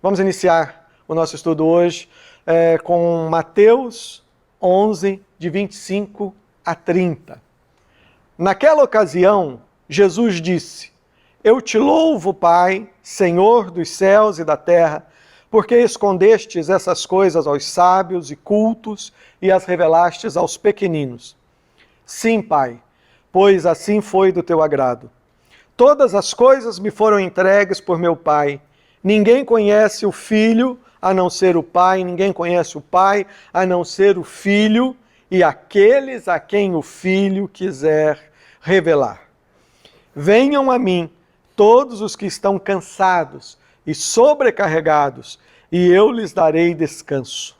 Vamos iniciar o nosso estudo hoje com Mateus 11, de 25 a 30. Naquela ocasião, Jesus disse: Eu te louvo, Pai, Senhor dos céus e da terra, porque escondestes essas coisas aos sábios e cultos e as revelastes aos pequeninos. Sim, Pai, pois assim foi do teu agrado. Todas as coisas me foram entregues por meu Pai. Ninguém conhece o Filho a não ser o Pai, ninguém conhece o Pai a não ser o Filho e aqueles a quem o Filho quiser revelar. Venham a mim todos os que estão cansados e sobrecarregados, e eu lhes darei descanso.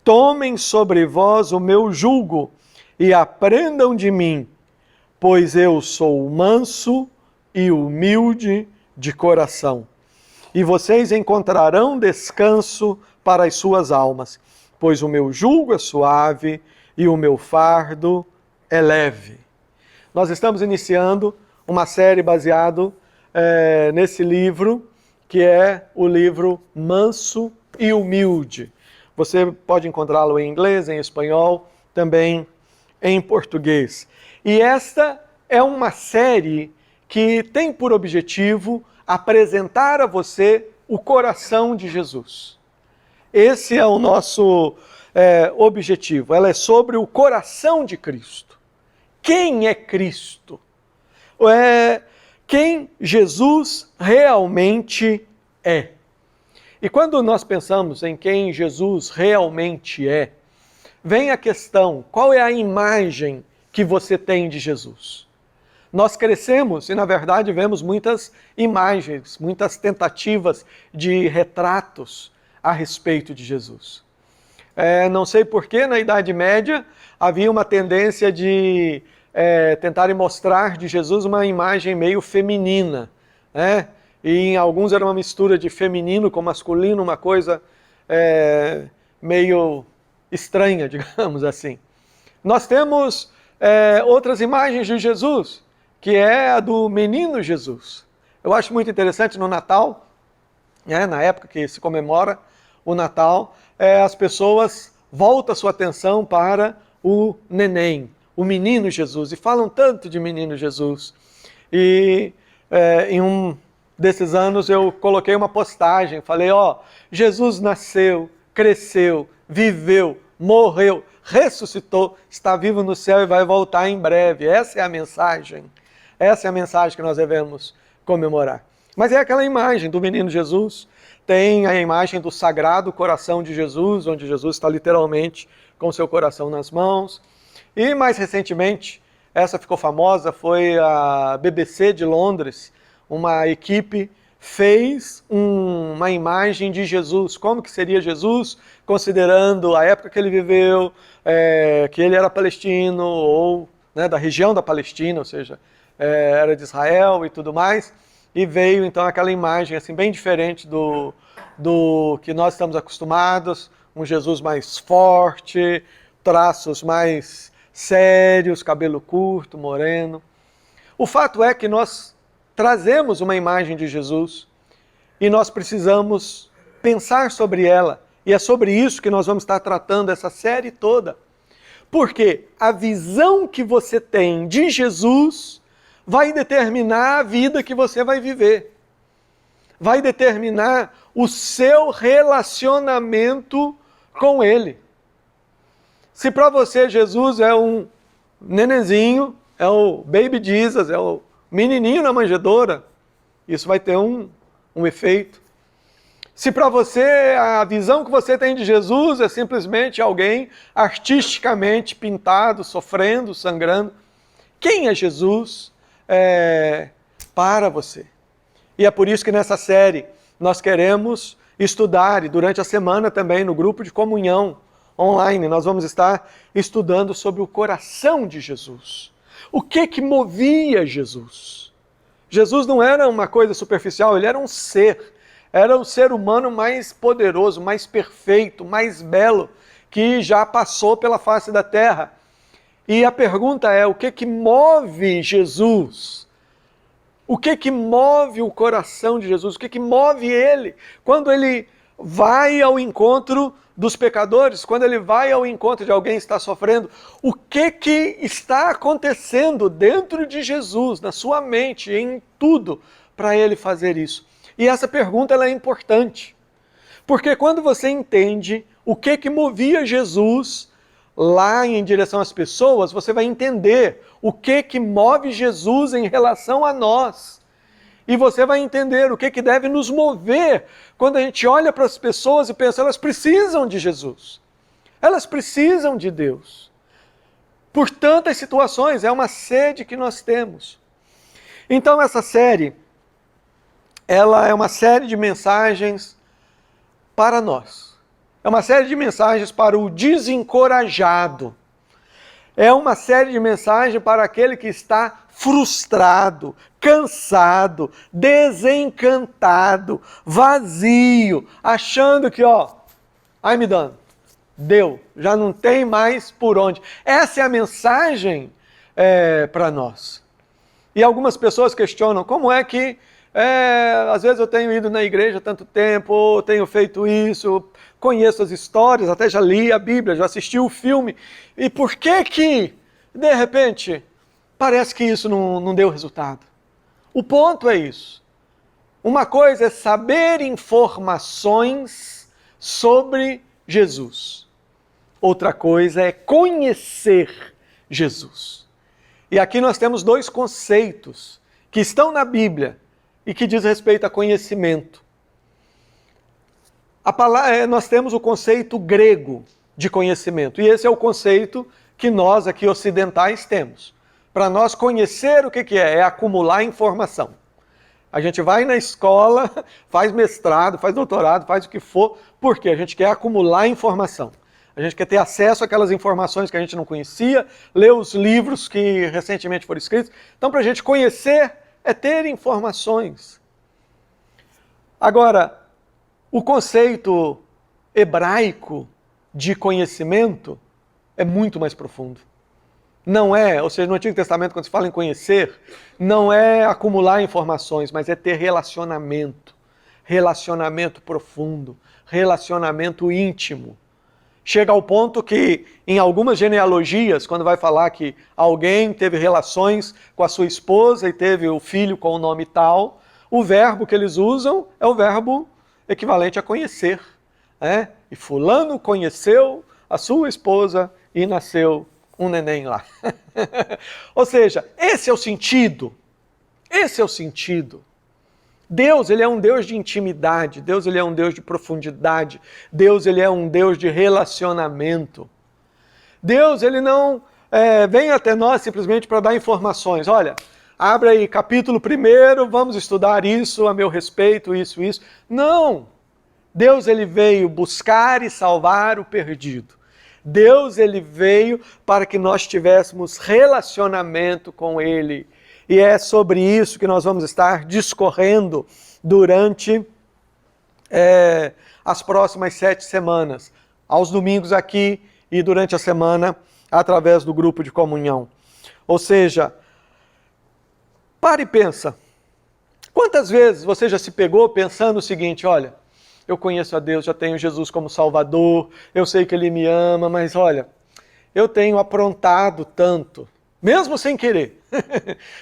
Tomem sobre vós o meu jugo e aprendam de mim, pois eu sou manso e humilde de coração. E vocês encontrarão descanso para as suas almas, pois o meu jugo é suave e o meu fardo é leve. Nós estamos iniciando uma série baseado nesse livro, que é o livro Manso e Humilde. Você pode encontrá-lo em inglês, em espanhol, também em português. E esta é uma série que tem por objetivo apresentar a você o coração de Jesus. Esse é o nosso objetivo. Ela é sobre o coração de Cristo. Quem é Cristo? Quem Jesus realmente é. E quando nós pensamos em quem Jesus realmente é, vem a questão: qual é a imagem que você tem de Jesus? Nós crescemos e, na verdade, vemos muitas imagens, muitas tentativas de retratos a respeito de Jesus. Não sei por que na Idade Média havia uma tendência de tentarem mostrar de Jesus uma imagem meio feminina, né? E em alguns era uma mistura de feminino com masculino, uma coisa meio estranha, digamos assim. Nós temos outras imagens de Jesus, que é a do menino Jesus. Eu acho muito interessante no Natal, na época que se comemora o Natal, as pessoas voltam a sua atenção para o neném, o menino Jesus, e falam tanto de menino Jesus. E em um desses anos eu coloquei uma postagem, falei, Jesus nasceu, cresceu, viveu, morreu, ressuscitou, está vivo no céu e vai voltar em breve. Essa é a mensagem. Essa é a mensagem que nós devemos comemorar. Mas é aquela imagem do menino Jesus, tem a imagem do Sagrado Coração de Jesus, onde Jesus está literalmente com seu coração nas mãos. E mais recentemente, essa ficou famosa, foi a BBC de Londres, uma equipe fez uma imagem de Jesus. Como que seria Jesus, considerando a época que ele viveu, que ele era palestino, ou da região da Palestina, ou seja, era de Israel e tudo mais, e veio então aquela imagem assim, bem diferente do que nós estamos acostumados, um Jesus mais forte, traços mais sérios, cabelo curto, moreno. O fato é que nós trazemos uma imagem de Jesus e nós precisamos pensar sobre ela, e é sobre isso que nós vamos estar tratando essa série toda. Porque a visão que você tem de Jesus vai determinar a vida que você vai viver. Vai determinar o seu relacionamento com Ele. Se para você Jesus é um nenenzinho, é o baby Jesus, é o menininho na manjedoura, isso vai ter um efeito. Se para você a visão que você tem de Jesus é simplesmente alguém artisticamente pintado, sofrendo, sangrando, quem é Jesus para você? E é por isso que nessa série nós queremos estudar, e durante a semana também no grupo de comunhão online nós vamos estar estudando sobre o coração de Jesus. O que movia Jesus? Jesus não era uma coisa superficial, ele era um ser humano mais poderoso, mais perfeito, mais belo, que já passou pela face da terra. E a pergunta é, o que move Jesus? O que que move o coração de Jesus? O que que move ele quando ele vai ao encontro dos pecadores, quando ele vai ao encontro de alguém que está sofrendo? O que que está acontecendo dentro de Jesus, na sua mente, em tudo, para ele fazer isso? E essa pergunta ela é importante, porque quando você entende o que que movia Jesus lá em direção às pessoas, você vai entender o que que move Jesus em relação a nós. E você vai entender o que que deve nos mover quando a gente olha para as pessoas e pensa, elas precisam de Jesus. Elas precisam de Deus. Por tantas situações, é uma sede que nós temos. Então essa série, ela é uma série de mensagens para nós. É uma série de mensagens para o desencorajado. É uma série de mensagens para aquele que está frustrado, cansado, desencantado, vazio, achando que, I'm done. Deu, já não tem mais por onde. Essa é a mensagem para nós. E algumas pessoas questionam, como é que às vezes eu tenho ido na igreja há tanto tempo, tenho feito isso, conheço as histórias, até já li a Bíblia, já assisti o filme, e por que que, de repente, parece que isso não deu resultado? O ponto é isso. Uma coisa é saber informações sobre Jesus. Outra coisa é conhecer Jesus. E aqui nós temos dois conceitos que estão na Bíblia e que diz respeito a conhecimento. Nós temos o conceito grego de conhecimento, e esse é o conceito que nós aqui ocidentais temos. Para nós conhecer o que é acumular informação. A gente vai na escola, faz mestrado, faz doutorado, faz o que for, porque a gente quer acumular informação. A gente quer ter acesso àquelas informações que a gente não conhecia, ler os livros que recentemente foram escritos. Então, para a gente conhecer, é ter informações. Agora, o conceito hebraico de conhecimento é muito mais profundo. Não é, ou seja, no Antigo Testamento, quando se fala em conhecer, não é acumular informações, mas é ter relacionamento. Relacionamento profundo, relacionamento íntimo. Chega ao ponto que, em algumas genealogias, quando vai falar que alguém teve relações com a sua esposa e teve o filho com o nome tal, o verbo que eles usam é o verbo equivalente a conhecer. E fulano conheceu a sua esposa e nasceu um neném lá. Ou seja, esse é o sentido. Esse é o sentido. Deus, ele é um Deus de intimidade. Deus, ele é um Deus de profundidade. Deus, ele é um Deus de relacionamento. Deus, ele não vem até nós simplesmente para dar informações. Olha, abre aí capítulo 1, vamos estudar isso a meu respeito, isso. Não! Deus, ele veio buscar e salvar o perdido. Deus, ele veio para que nós tivéssemos relacionamento com ele. E é sobre isso que nós vamos estar discorrendo durante as próximas 7 semanas. Aos domingos aqui e durante a semana através do grupo de comunhão. Ou seja, para e pensa. Quantas vezes você já se pegou pensando o seguinte, olha, eu conheço a Deus, já tenho Jesus como Salvador, eu sei que Ele me ama, mas olha, eu tenho aprontado tanto, mesmo sem querer.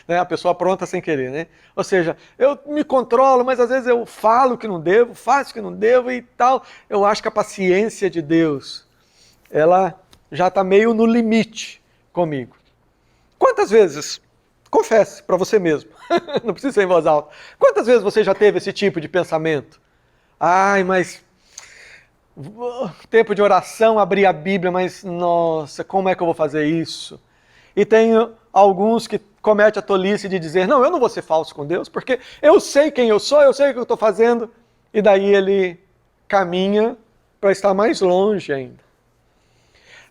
A pessoa apronta sem querer, né? Ou seja, eu me controlo, mas às vezes eu falo que não devo, faço que não devo e tal. Eu acho que a paciência de Deus, ela já está meio no limite comigo. Quantas vezes, confesse para você mesmo, não precisa ser em voz alta, quantas vezes você já teve esse tipo de pensamento? Ai, mas tempo de oração, abrir a Bíblia, mas nossa, como é que eu vou fazer isso? E tem alguns que cometem a tolice de dizer, não, eu não vou ser falso com Deus, porque eu sei quem eu sou, eu sei o que eu estou fazendo. E daí ele caminha para estar mais longe ainda.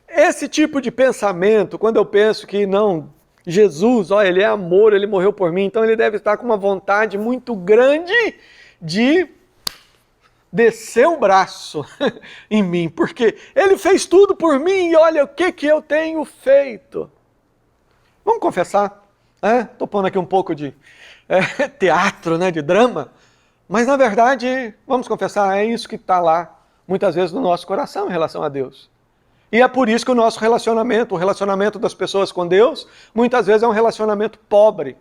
Esse tipo de pensamento, quando eu penso que não, Jesus, ele é amor, ele morreu por mim, então ele deve estar com uma vontade muito grande de descer o braço em mim, porque ele fez tudo por mim e olha o que eu tenho feito. Vamos confessar? Estou pondo aqui um pouco de teatro, né, de drama, mas na verdade, vamos confessar, é isso que está lá, muitas vezes no nosso coração em relação a Deus. E é por isso que o nosso relacionamento, o relacionamento das pessoas com Deus, muitas vezes é um relacionamento pobre.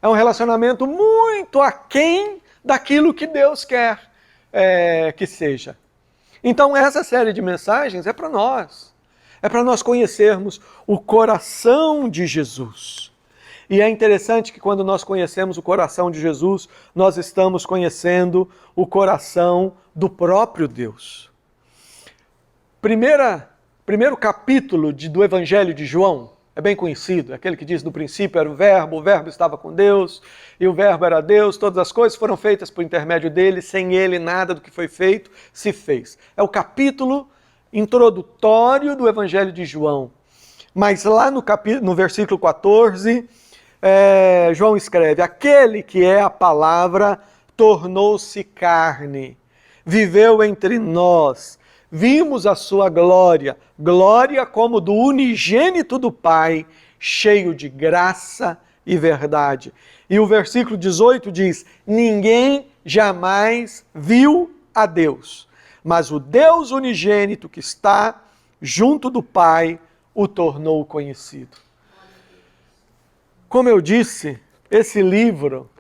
É um relacionamento muito aquém daquilo que Deus quer que seja. Então essa série de mensagens é para nós. É para nós conhecermos o coração de Jesus. E é interessante que quando nós conhecemos o coração de Jesus, nós estamos conhecendo o coração do próprio Deus. Primeiro capítulo do Evangelho de João, é bem conhecido, é aquele que diz: no princípio era o Verbo estava com Deus, e o Verbo era Deus, todas as coisas foram feitas por intermédio dele, sem ele nada do que foi feito se fez. É o capítulo introdutório do Evangelho de João. Mas lá no versículo 14, João escreve: aquele que é a palavra tornou-se carne, viveu entre nós, vimos a sua glória, glória como do unigênito do Pai, cheio de graça e verdade. E o versículo 18 diz: ninguém jamais viu a Deus, mas o Deus unigênito que está junto do Pai o tornou conhecido. Como eu disse, esse livro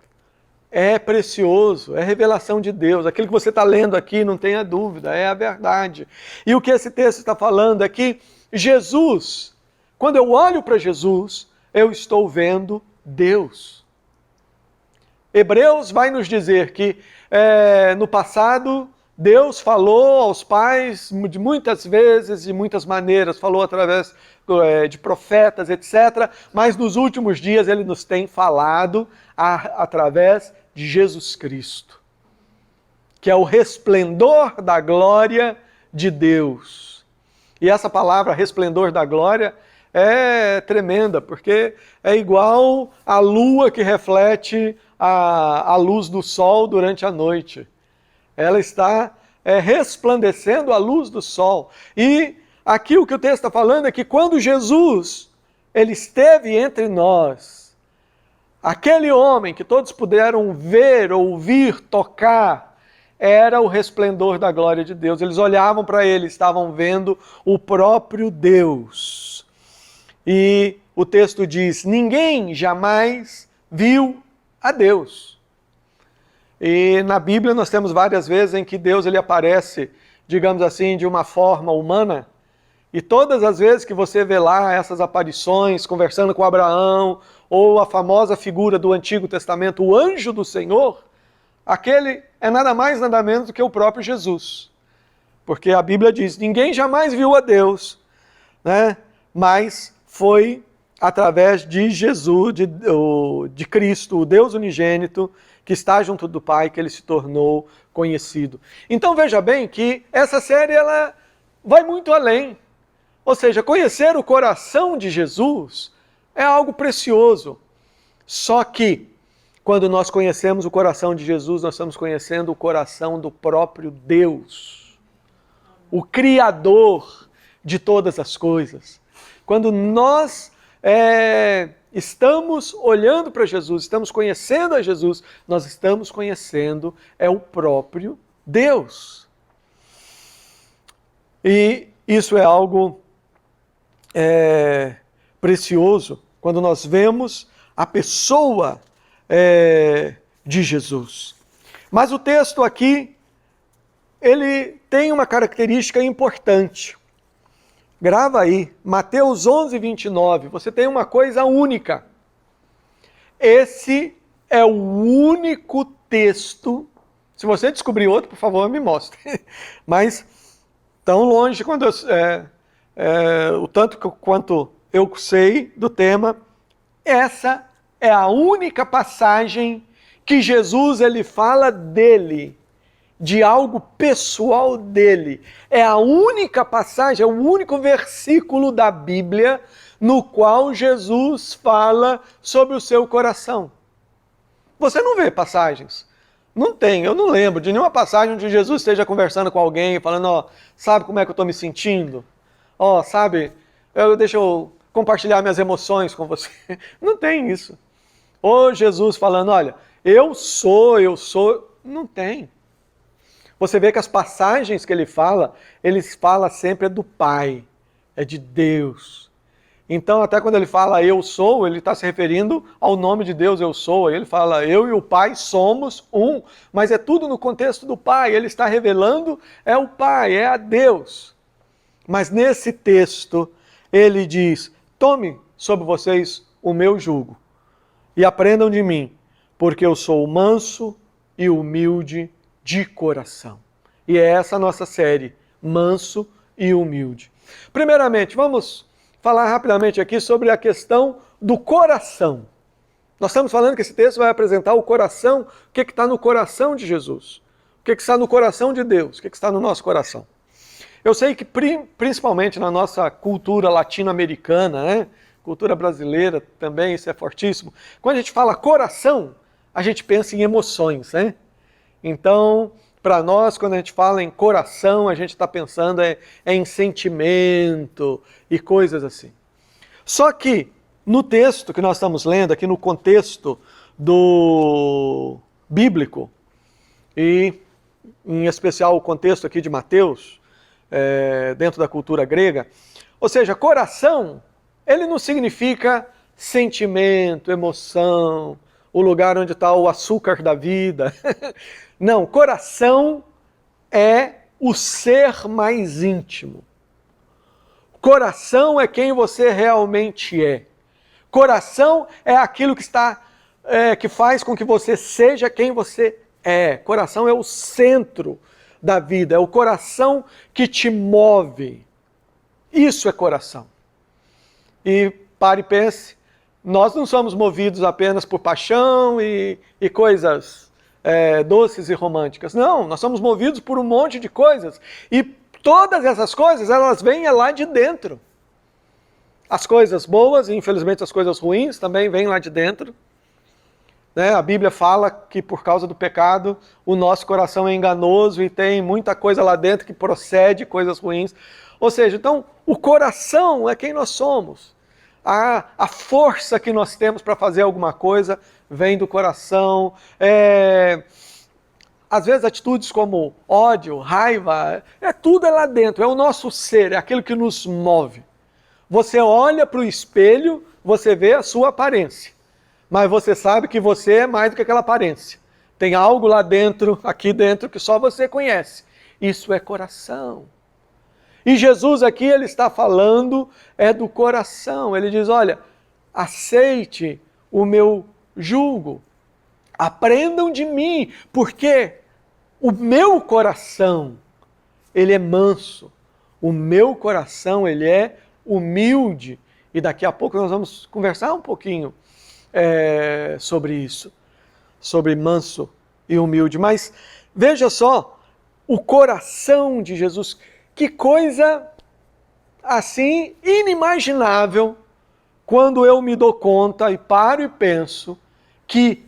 é precioso, é revelação de Deus. Aquilo que você está lendo aqui, não tenha dúvida, é a verdade. E o que esse texto está falando é que Jesus, quando eu olho para Jesus, eu estou vendo Deus. Hebreus vai nos dizer que no passado Deus falou aos pais de muitas vezes, de muitas maneiras, falou através de profetas, etc. Mas nos últimos dias Ele nos tem falado através de Jesus Cristo, que é o resplendor da glória de Deus. E essa palavra, resplendor da glória, é tremenda, porque é igual a lua que reflete a luz do sol durante a noite. Ela está resplandecendo a luz do sol. E aqui o que o texto está falando é que quando Jesus ele esteve entre nós, aquele homem que todos puderam ver, ouvir, tocar, era o resplendor da glória de Deus. Eles olhavam para ele, estavam vendo o próprio Deus. E o texto diz: ninguém jamais viu a Deus. E na Bíblia nós temos várias vezes em que Deus ele aparece, digamos assim, de uma forma humana. E todas as vezes que você vê lá essas aparições, conversando com Abraão, ou a famosa figura do Antigo Testamento, o anjo do Senhor, aquele é nada mais, nada menos do que o próprio Jesus. Porque a Bíblia diz: ninguém jamais viu a Deus, né? Mas foi através de Jesus, de Cristo, o Deus unigênito, que está junto do Pai, que ele se tornou conhecido. Então veja bem que essa série ela vai muito além. Ou seja, conhecer o coração de Jesus é algo precioso. Só que, quando nós conhecemos o coração de Jesus, nós estamos conhecendo o coração do próprio Deus, o Criador de todas as coisas. Quando nós estamos olhando para Jesus, estamos conhecendo a Jesus, nós estamos conhecendo o próprio Deus. E isso é algo precioso quando nós vemos a pessoa de Jesus. Mas o texto aqui, ele tem uma característica importante. Grava aí, Mateus 11, 29, você tem uma coisa única. Esse é o único texto, se você descobrir outro, por favor, me mostre. Mas, tão longe quando o tanto quanto eu sei do tema, essa é a única passagem que Jesus ele fala dele, de algo pessoal dele. É a única passagem, é o único versículo da Bíblia no qual Jesus fala sobre o seu coração. Você não vê passagens. Não tem, eu não lembro de nenhuma passagem onde Jesus esteja conversando com alguém, falando: sabe como é que eu estou me sentindo? Sabe, deixa eu compartilhar minhas emoções com você. Não tem isso. Ou Jesus falando, olha, eu sou, não tem. Você vê que as passagens que ele fala sempre do Pai, é de Deus. Então, até quando ele fala eu sou, ele está se referindo ao nome de Deus, eu sou. Ele fala, eu e o Pai somos um, mas é tudo no contexto do Pai. Ele está revelando, é o Pai, é a Deus. Mas nesse texto, ele diz, tome sobre vocês o meu jugo e aprendam de mim, porque eu sou manso e humilde de coração. E é essa a nossa série, manso e humilde. Primeiramente, vamos falar rapidamente aqui sobre a questão do coração. Nós estamos falando que esse texto vai apresentar o coração, o que está no coração de Jesus, o que está no coração de Deus, o que está no nosso coração. Eu sei que principalmente na nossa cultura latino-americana, né? Cultura brasileira também, isso é fortíssimo. Quando a gente fala coração, a gente pensa em emoções, né? Então, para nós, quando a gente fala em coração, a gente está pensando em sentimento e coisas assim. Só que, no texto que nós estamos lendo, aqui no contexto do bíblico, e em especial o contexto aqui de Mateus, dentro da cultura grega, ou seja, coração, ele não significa sentimento, emoção, o lugar onde está o açúcar da vida. Não, coração é o ser mais íntimo. Coração é quem você realmente é. Coração é aquilo que faz com que você seja quem você é. Coração é o centro da vida, é o coração que te move. Isso é coração. E pare e pense, nós não somos movidos apenas por paixão e coisas doces e românticas. Não, nós somos movidos por um monte de coisas. E todas essas coisas, elas vêm lá de dentro. As coisas boas e infelizmente as coisas ruins também vêm lá de dentro. Né? A Bíblia fala que por causa do pecado, o nosso coração é enganoso e tem muita coisa lá dentro que procede coisas ruins. Ou seja, então, o coração é quem nós somos. A força que nós temos para fazer alguma coisa vem do coração. Às vezes atitudes como ódio, raiva, tudo é lá dentro, é o nosso ser, é aquilo que nos move. Você olha para o espelho, você vê a sua aparência, mas você sabe que você é mais do que aquela aparência. Tem algo lá dentro, aqui dentro, que só você conhece. Isso é coração. E Jesus aqui, ele está falando do coração. Ele diz, olha, aceite o meu jugo. Aprendam de mim, porque o meu coração, ele é manso. O meu coração, ele é humilde. E daqui a pouco nós vamos conversar um pouquinho sobre isso. Sobre manso e humilde. Mas veja só, o coração de Jesus. Que coisa assim inimaginável quando eu me dou conta e paro e penso que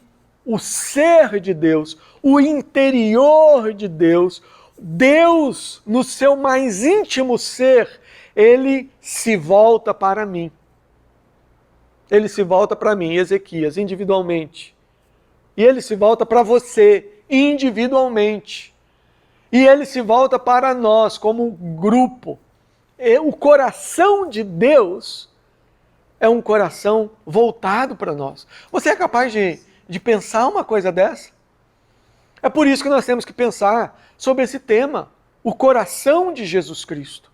o ser de Deus, o interior de Deus, Deus no seu mais íntimo ser, ele se volta para mim. Ele se volta para mim, Ezequias, individualmente. E ele se volta para você, individualmente. E ele se volta para nós como grupo. O coração de Deus é um coração voltado para nós. Você é capaz de pensar uma coisa dessa? É por isso que nós temos que pensar sobre esse tema, o coração de Jesus Cristo.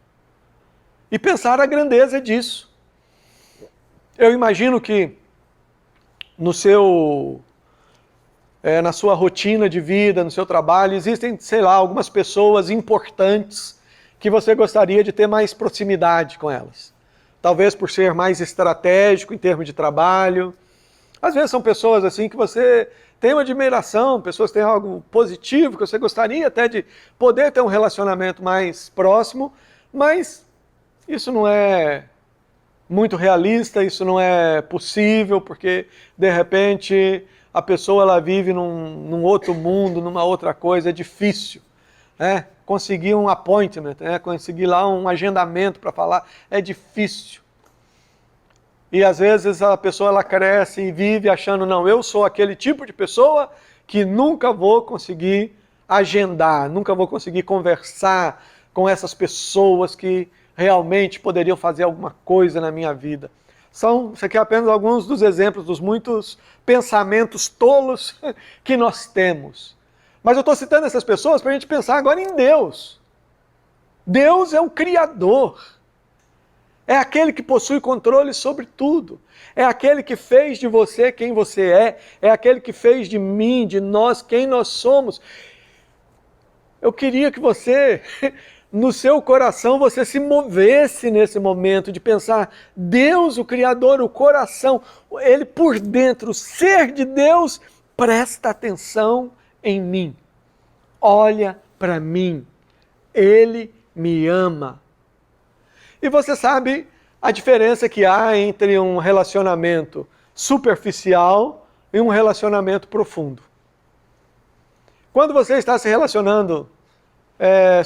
E pensar a grandeza disso. Eu imagino que na sua rotina de vida, no seu trabalho, existem, sei lá, algumas pessoas importantes que você gostaria de ter mais proximidade com elas. Talvez por ser mais estratégico em termos de trabalho. Às vezes são pessoas assim que você tem uma admiração, pessoas que têm algo positivo, que você gostaria até de poder ter um relacionamento mais próximo, mas isso não é muito realista, isso não é possível, porque de repente a pessoa ela vive num outro mundo, numa outra coisa, é difícil. Conseguir um appointment, conseguir lá um agendamento para falar, é difícil. E às vezes a pessoa ela cresce e vive achando, não, eu sou aquele tipo de pessoa que nunca vou conseguir agendar, nunca vou conseguir conversar com essas pessoas que realmente poderiam fazer alguma coisa na minha vida. Isso aqui é apenas alguns dos exemplos dos muitos pensamentos tolos que nós temos. Mas eu estou citando essas pessoas para a gente pensar agora em Deus. Deus é o Criador. É aquele que possui controle sobre tudo. É aquele que fez de você quem você é. É aquele que fez de mim, de nós, quem nós somos. Eu queria que você, no seu coração, você se movesse nesse momento de pensar, Deus, o Criador, o coração, Ele por dentro, o ser de Deus, presta atenção em mim. Olha para mim. Ele me ama. E você sabe a diferença que há entre um relacionamento superficial e um relacionamento profundo. Quando você está se relacionando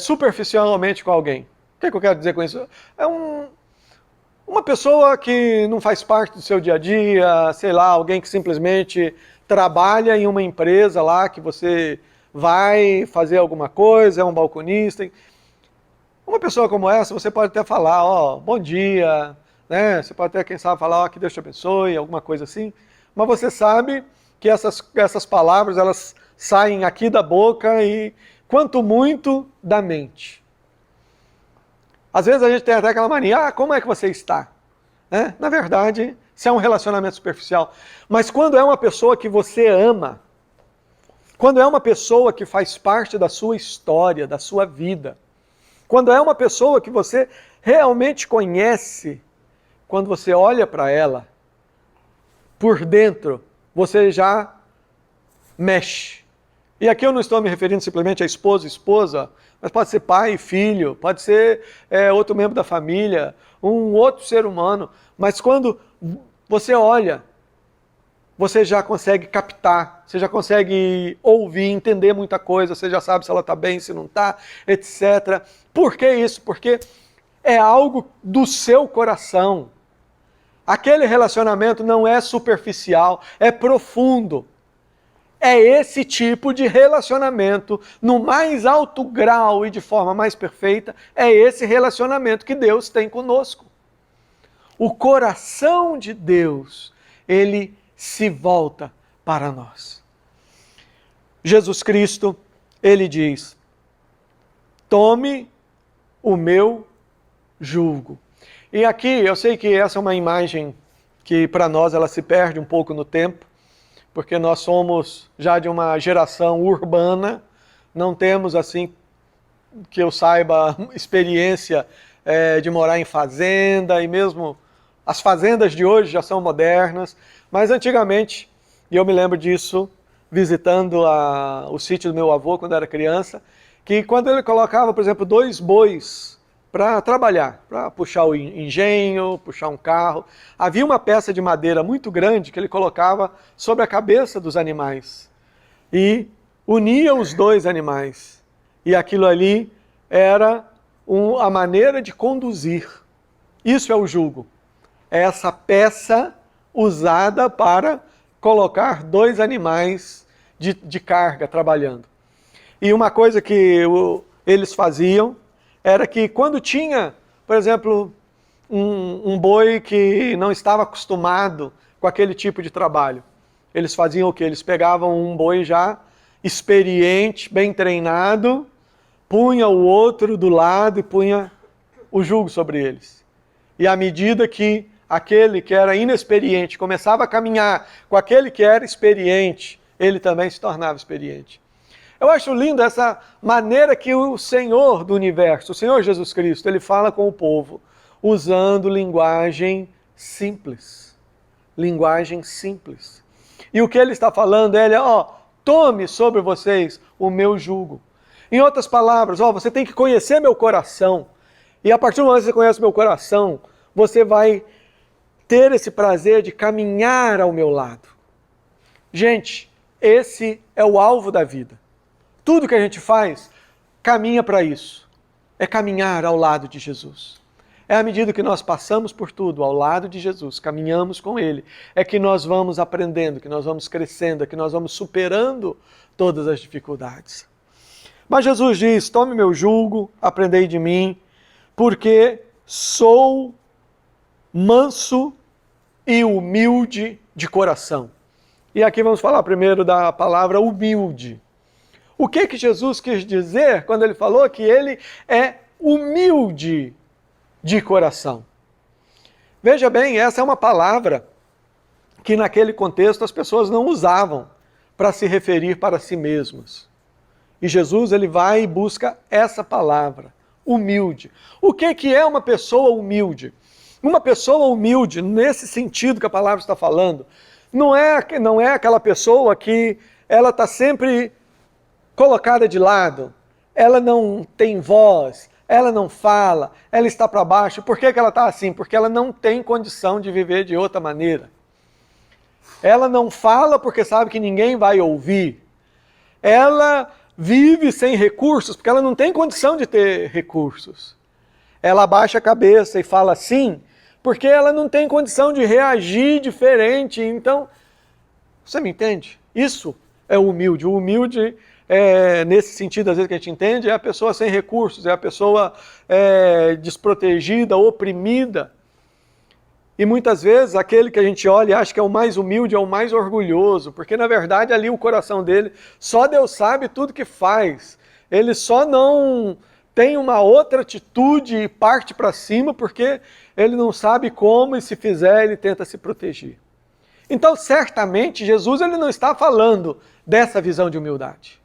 superficialmente com alguém, o que eu quero dizer com isso? É uma pessoa que não faz parte do seu dia a dia, sei lá, alguém que simplesmente trabalha em uma empresa lá, que você vai fazer alguma coisa, é um balconista. Uma pessoa como essa, você pode até falar, ó, bom dia, né? Você pode até, quem sabe, falar, ó, que Deus te abençoe, alguma coisa assim. Mas você sabe que essas palavras, elas saem aqui da boca e, quanto muito, da mente. Às vezes a gente tem até aquela mania, como é que você está? Né? Na verdade, isso é um relacionamento superficial. Mas quando é uma pessoa que você ama, quando é uma pessoa que faz parte da sua história, da sua vida, quando é uma pessoa que você realmente conhece, quando você olha para ela, por dentro, você já mexe. E aqui eu não estou me referindo simplesmente a esposo e esposa, mas pode ser pai e filho, pode ser outro membro da família, um outro ser humano. Mas quando você olha, você já consegue captar, você já consegue ouvir, entender muita coisa, você já sabe se ela está bem, se não está, etc. Por que isso? Porque é algo do seu coração. Aquele relacionamento não é superficial, é profundo. É esse tipo de relacionamento, no mais alto grau e de forma mais perfeita, é esse relacionamento que Deus tem conosco. O coração de Deus, ele se volta para nós. Jesus Cristo, ele diz, tome o meu jugo. E aqui, eu sei que essa é uma imagem que para nós ela se perde um pouco no tempo, porque nós somos já de uma geração urbana, não temos assim, que eu saiba, experiência de morar em fazenda, e mesmo as fazendas de hoje já são modernas, mas antigamente, e eu me lembro disso, visitando o sítio do meu avô quando era criança, que quando ele colocava, por exemplo, 2 bois para trabalhar, para puxar o engenho, puxar um carro, havia uma peça de madeira muito grande que ele colocava sobre a cabeça dos animais e unia os 2 animais. E aquilo ali era a maneira de conduzir. Isso é o jugo. É essa peça usada para colocar 2 animais de carga trabalhando. E uma coisa que eles faziam era que quando tinha, por exemplo, um boi que não estava acostumado com aquele tipo de trabalho, eles faziam o quê? Eles pegavam um boi já experiente, bem treinado, punha o outro do lado e punha o jugo sobre eles. E à medida que aquele que era inexperiente começava a caminhar com aquele que era experiente, ele também se tornava experiente. Eu acho lindo essa maneira que o Senhor do universo, o Senhor Jesus Cristo, ele fala com o povo, usando linguagem simples. Linguagem simples. E o que ele está falando é, tome sobre vocês o meu jugo. Em outras palavras, você tem que conhecer meu coração. E a partir do momento que você conhece meu coração, você vai ter esse prazer de caminhar ao meu lado. Gente, esse é o alvo da vida. Tudo que a gente faz caminha para isso. É caminhar ao lado de Jesus. É à medida que nós passamos por tudo ao lado de Jesus, caminhamos com Ele, é que nós vamos aprendendo, que nós vamos crescendo, é que nós vamos superando todas as dificuldades. Mas Jesus diz: tome meu jugo, aprendei de mim, porque sou manso e humilde de coração. E aqui vamos falar primeiro da palavra humilde. O que Jesus quis dizer quando ele falou que ele é humilde de coração? Veja bem, essa é uma palavra que naquele contexto as pessoas não usavam para se referir para si mesmas. E Jesus ele vai e busca essa palavra, humilde. O que é uma pessoa humilde? Uma pessoa humilde, nesse sentido que a palavra está falando, não é aquela pessoa que ela está sempre colocada de lado, ela não tem voz, ela não fala, ela está para baixo. Por que ela está assim? Porque ela não tem condição de viver de outra maneira. Ela não fala porque sabe que ninguém vai ouvir. Ela vive sem recursos porque ela não tem condição de ter recursos. Ela abaixa a cabeça e fala assim porque ela não tem condição de reagir diferente. Então, você me entende? Isso é o humilde. O humilde, nesse sentido, às vezes que a gente entende, é a pessoa sem recursos, é a pessoa desprotegida, oprimida. E muitas vezes aquele que a gente olha e acha que é o mais humilde é o mais orgulhoso, porque na verdade ali o coração dele, só Deus sabe tudo que faz. Ele só não tem uma outra atitude e parte para cima porque ele não sabe como, e se fizer ele tenta se proteger. Então certamente Jesus ele não está falando dessa visão de humildade.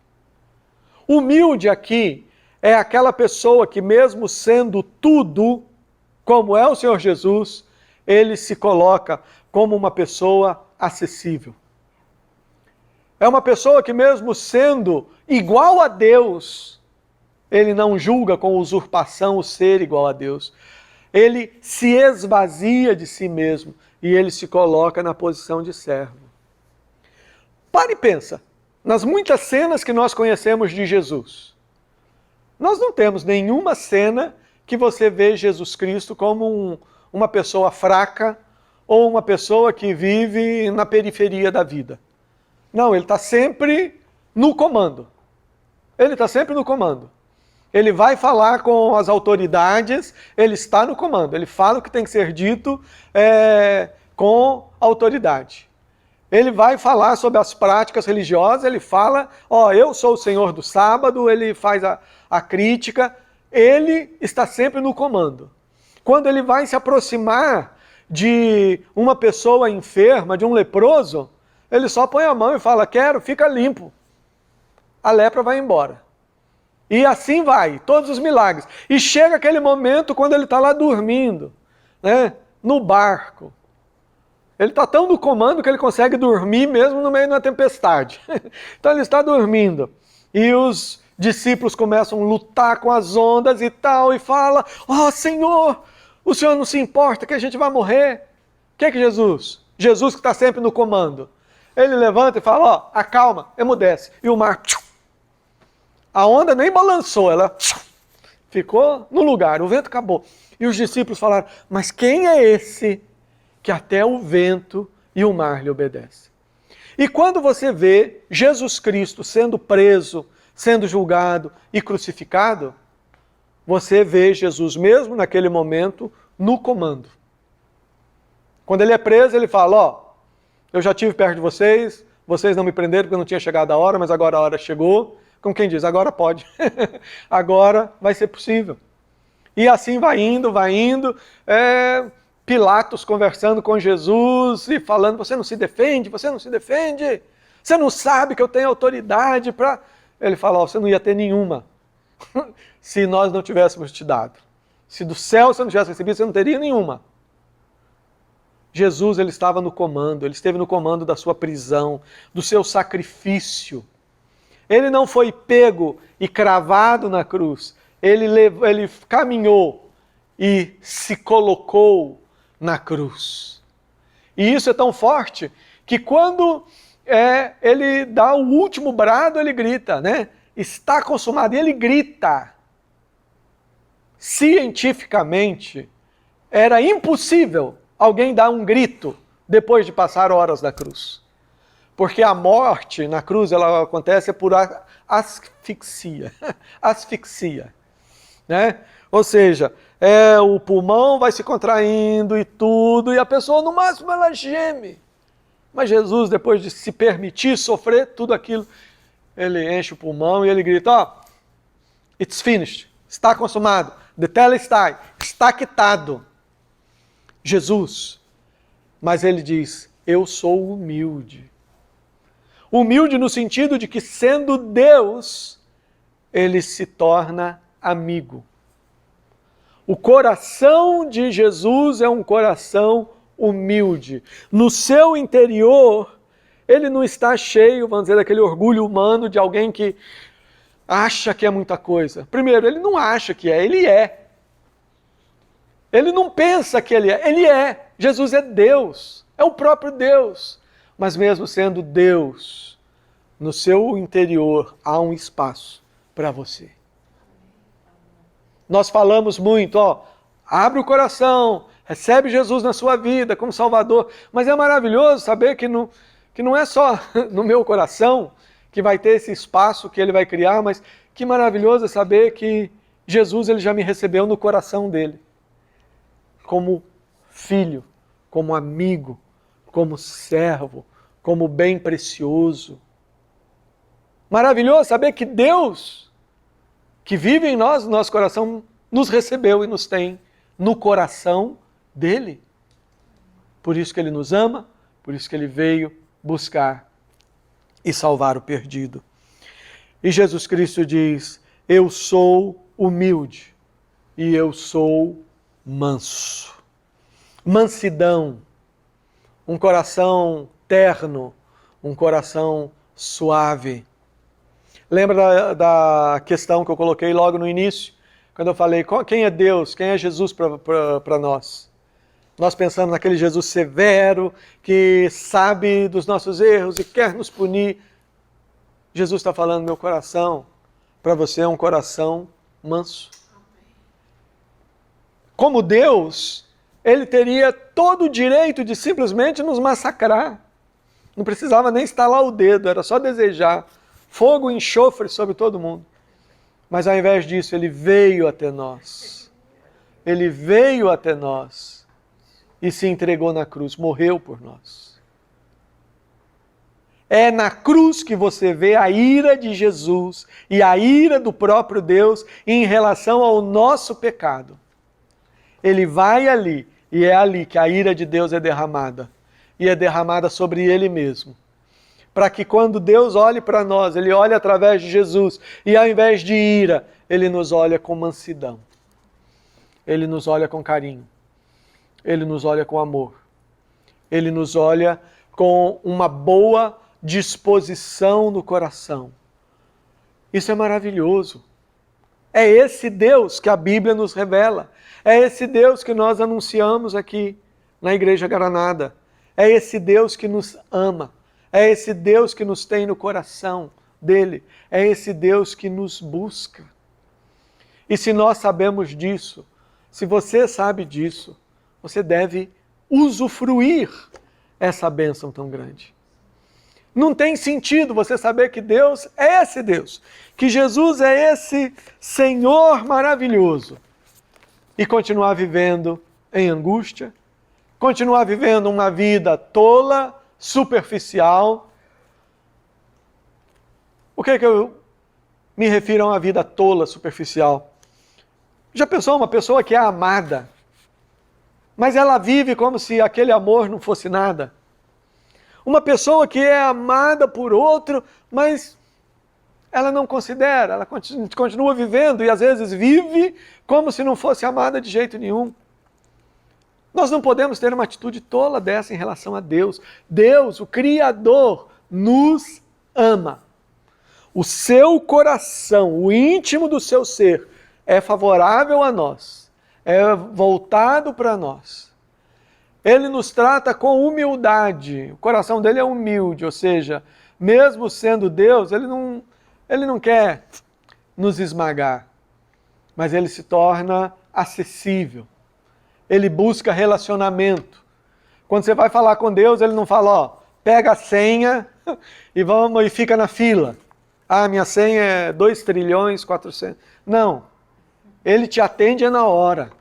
Humilde aqui é aquela pessoa que mesmo sendo tudo, como é o Senhor Jesus, ele se coloca como uma pessoa acessível. É uma pessoa que mesmo sendo igual a Deus, ele não julga com usurpação o ser igual a Deus. Ele se esvazia de si mesmo e ele se coloca na posição de servo. Pare e pensa, nas muitas cenas que nós conhecemos de Jesus, nós não temos nenhuma cena que você vê Jesus Cristo como uma pessoa fraca ou uma pessoa que vive na periferia da vida. Não, ele está sempre no comando. Ele está sempre no comando. Ele vai falar com as autoridades, ele está no comando. Ele fala o que tem que ser dito com autoridade. Ele vai falar sobre as práticas religiosas, ele fala, eu sou o Senhor do sábado, ele faz a crítica, ele está sempre no comando. Quando ele vai se aproximar de uma pessoa enferma, de um leproso, ele só põe a mão e fala, fica limpo. A lepra vai embora. E assim vai, todos os milagres. E chega aquele momento quando ele está lá dormindo, no barco. Ele está tão no comando que ele consegue dormir mesmo no meio de uma tempestade. Então ele está dormindo. E os discípulos começam a lutar com as ondas e tal, e fala, Senhor, o Senhor não se importa que a gente vai morrer? O que é Jesus? Jesus que está sempre no comando. Ele levanta e fala, acalma, emudece. E o mar, a onda nem balançou, ela ficou no lugar, o vento acabou. E os discípulos falaram, mas quem é esse que até o vento e o mar lhe obedecem? E quando você vê Jesus Cristo sendo preso, sendo julgado e crucificado, você vê Jesus mesmo naquele momento no comando. Quando ele é preso, ele fala, eu já estive perto de vocês, vocês não me prenderam porque não tinha chegado a hora, mas agora a hora chegou. Como quem diz, agora pode. Agora vai ser possível. E assim vai indo. Pilatos conversando com Jesus e falando, você não se defende, você não sabe que eu tenho autoridade para... Ele fala, você não ia ter nenhuma se nós não tivéssemos te dado. Se do céu você não tivesse recebido, você não teria nenhuma. Jesus, ele estava no comando, ele esteve no comando da sua prisão, do seu sacrifício. Ele não foi pego e cravado na cruz, ele caminhou e se colocou na cruz. E isso é tão forte que quando ele dá o último brado, ele grita, está consumado, e ele grita. Cientificamente, era impossível alguém dar um grito depois de passar horas na cruz. Porque a morte na cruz, ela acontece por asfixia. Asfixia. Né? Ou seja, o pulmão vai se contraindo e tudo, e a pessoa no máximo ela geme. Mas Jesus, depois de se permitir sofrer tudo aquilo, ele enche o pulmão e ele grita, it's finished, está consumado, tetelestai, está quitado. Jesus, mas ele diz, eu sou humilde. Humilde no sentido de que, sendo Deus, ele se torna amigo. O coração de Jesus é um coração humilde. No seu interior, ele não está cheio, vamos dizer, daquele orgulho humano de alguém que acha que é muita coisa. Primeiro, ele não acha que é, ele é. Ele não pensa que ele é, ele é. Jesus é Deus, é o próprio Deus. Mas mesmo sendo Deus, no seu interior há um espaço para você. Nós falamos muito, abre o coração, recebe Jesus na sua vida como Salvador. Mas é maravilhoso saber que não é só no meu coração que vai ter esse espaço que ele vai criar, mas que maravilhoso é saber que Jesus ele já me recebeu no coração dele. Como filho, como amigo, como servo, como bem precioso. Maravilhoso saber que Deus, que vive em nós, no nosso coração, nos recebeu e nos tem no coração dele. Por isso que ele nos ama, por isso que ele veio buscar e salvar o perdido. E Jesus Cristo diz, eu sou humilde e eu sou manso. Mansidão, um coração terno, um coração suave. Lembra da questão que eu coloquei logo no início? Quando eu falei, quem é Deus, quem é Jesus para nós? Nós pensamos naquele Jesus severo, que sabe dos nossos erros e quer nos punir. Jesus está falando, meu coração, para você é um coração manso. Como Deus, ele teria todo o direito de simplesmente nos massacrar. Não precisava nem estalar o dedo, era só desejar fogo e enxofre sobre todo mundo. Mas ao invés disso, ele veio até nós. Ele veio até nós e se entregou na cruz, morreu por nós. É na cruz que você vê a ira de Jesus e a ira do próprio Deus em relação ao nosso pecado. Ele vai ali e é ali que a ira de Deus é derramada. E é derramada sobre ele mesmo. Para que quando Deus olhe para nós, ele olhe através de Jesus e ao invés de ira, ele nos olha com mansidão. Ele nos olha com carinho. Ele nos olha com amor. Ele nos olha com uma boa disposição no coração. Isso é maravilhoso. É esse Deus que a Bíblia nos revela. É esse Deus que nós anunciamos aqui na Igreja Granada. É esse Deus que nos ama. É esse Deus que nos tem no coração dele. É esse Deus que nos busca. E se nós sabemos disso, se você sabe disso, você deve usufruir essa bênção tão grande. Não tem sentido você saber que Deus é esse Deus, que Jesus é esse Senhor maravilhoso e continuar vivendo em angústia, continuar vivendo uma vida tola, superficial. O que é que eu me refiro a uma vida tola, superficial? Já pensou uma pessoa que é amada, mas ela vive como se aquele amor não fosse nada? Uma pessoa que é amada por outro, mas ela não considera, ela continua vivendo e às vezes vive como se não fosse amada de jeito nenhum. Nós não podemos ter uma atitude tola dessa em relação a Deus. Deus, o Criador, nos ama. O seu coração, o íntimo do seu ser, é favorável a nós, é voltado para nós. Ele nos trata com humildade, o coração dele é humilde, ou seja, mesmo sendo Deus, ele não quer nos esmagar, mas ele se torna acessível. ele busca relacionamento. Quando você vai falar com Deus, ele não fala, ó, pega a senha e fica na fila. Ah, minha senha é 2.400.000.000. Não. Ele te atende na hora.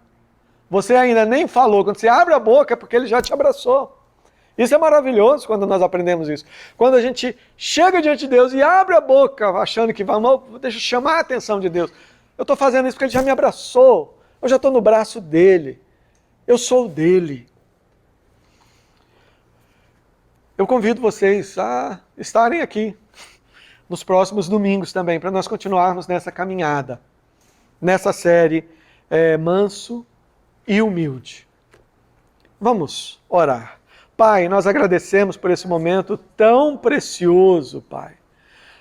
Você ainda nem falou. Quando você abre a boca é porque ele já te abraçou. Isso é maravilhoso quando nós aprendemos isso. Quando a gente chega diante de Deus e abre a boca achando que deixa eu chamar a atenção de Deus. Eu estou fazendo isso porque ele já me abraçou. Eu já estou no braço dele. Eu sou dele. Eu convido vocês a estarem aqui nos próximos domingos também, para nós continuarmos nessa caminhada, nessa série Manso e Humilde. Vamos orar. Pai, nós agradecemos por esse momento tão precioso, Pai.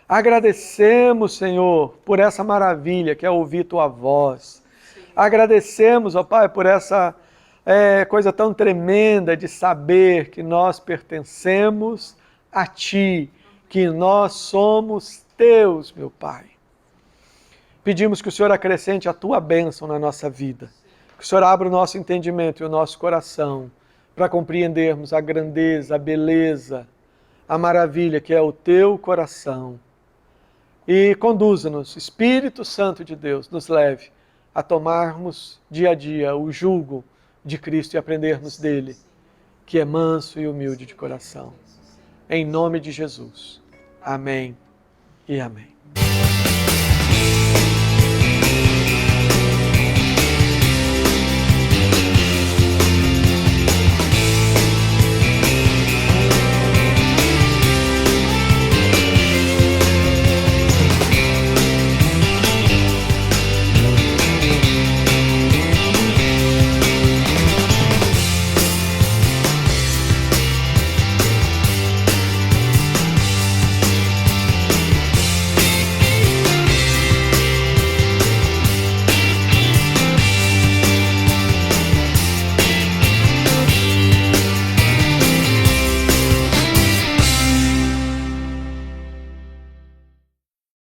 Agradecemos, Senhor, por essa maravilha que é ouvir Tua voz. Agradecemos, ó Pai, por essa coisa tão tremenda de saber que nós pertencemos a Ti, que nós somos Teus, meu Pai. Pedimos que o Senhor acrescente a Tua bênção na nossa vida, que o Senhor abra o nosso entendimento e o nosso coração para compreendermos a grandeza, a beleza, a maravilha que é o Teu coração. E conduza-nos, Espírito Santo de Deus, nos leve a tomarmos dia a dia o jugo de Cristo e aprendermos dele, que é manso e humilde de coração. Em nome de Jesus. Amém e amém.